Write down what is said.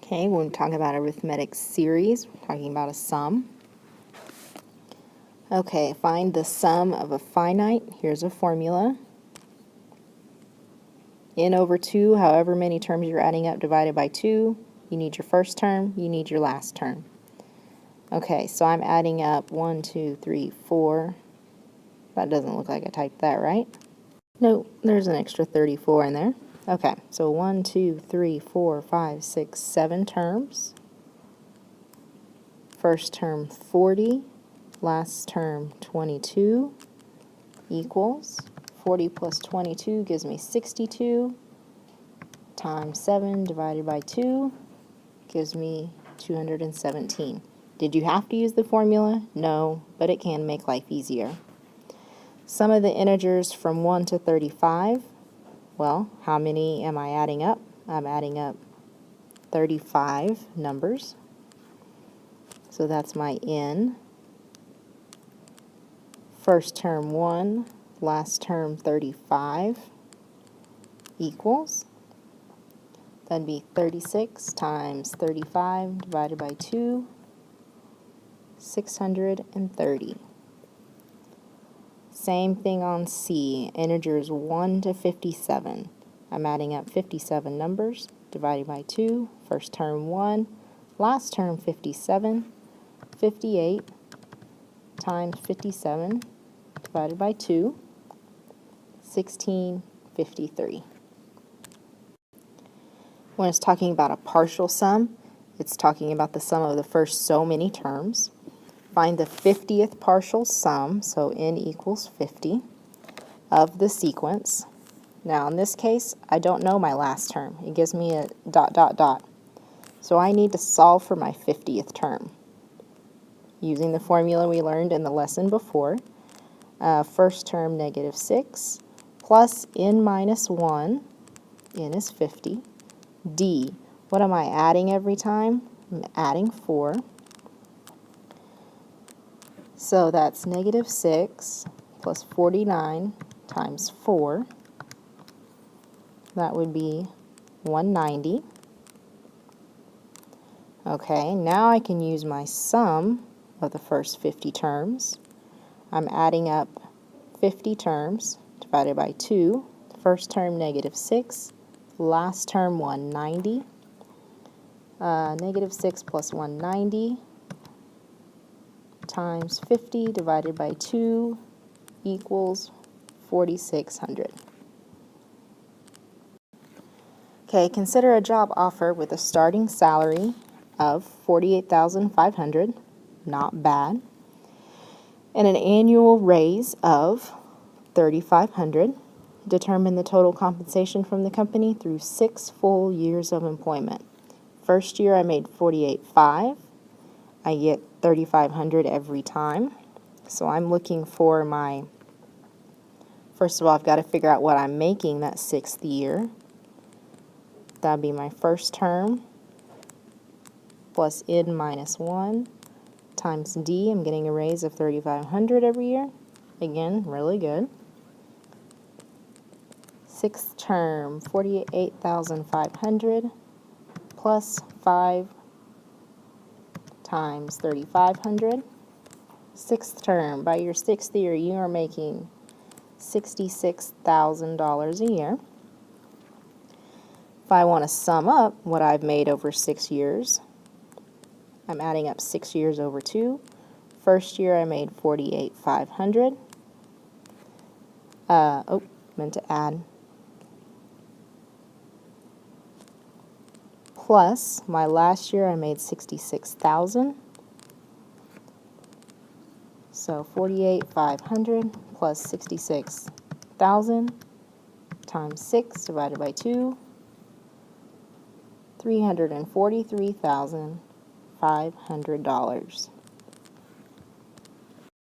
Okay, when we talk about arithmetic series, we're talking about a sum. Okay, find the sum of a finite. Here's a formula. N over 2, however many terms you're adding up divided by 2. You need your first term, you need your last term. Okay, so I'm adding up 1, 2, 3, 4. That doesn't look like I typed that, right? Nope, there's an extra 34 in there. Okay, so 1, 2, 3, 4, 5, 6, 7 terms. First term 40, last term 22 equals 40 plus 22 gives me 62 times 7 divided by 2 gives me 217. Did you have to use the formula? No, but it can make life easier. Sum of the integers from 1 to 35. Well, how many am I adding up? I'm adding up 35 numbers. So that's my n. First term 1, last term 35 equals, that'd be 36 times 35 divided by 2, 630. Same thing on C, integers 1 to 57. I'm adding up 57 numbers, divided by 2, first term 1, last term 57, 58 times 57 divided by 2, 1653. When it's talking about a partial sum, it's talking about the sum of the first so many terms. Find the 50th partial sum, so n equals 50, of the sequence. Now in this case, I don't know my last term. It gives me a ... So I need to solve for my 50th term. Using the formula we learned in the lesson before, first term -6 plus n minus 1, n is 50, d, what am I adding every time? I'm adding 4. So that's -6 plus 49 times 4. That would be 190. Okay, now I can use my sum of the first 50 terms. I'm adding up 50 terms divided by 2. First term -6, last term 190. -6 plus 190 times 50 divided by 2 equals 4,600. Okay, consider a job offer with a starting salary of $48,500, not bad, and an annual raise of $3,500. Determine the total compensation from the company through 6 full years of employment. First year I made $48,500. I get $3,500 every time. So I'm looking for my, first of all, I've got to figure out what I'm making that 6th year. That'd be my first term plus n minus 1 times d. I'm getting a raise of $3,500 every year. Again, really good. 6th term, $48,500 plus 5 times $3,500. 6th term, by your 6th year, you are making $66,000 a year. If I want to sum up what I've made over 6 years, I'm adding up 6 years over 2. First year I made $48,500. Meant to add. Plus, my last year I made $66,000. So $48,500 plus $66,000 times 6 divided by 2, $343,500.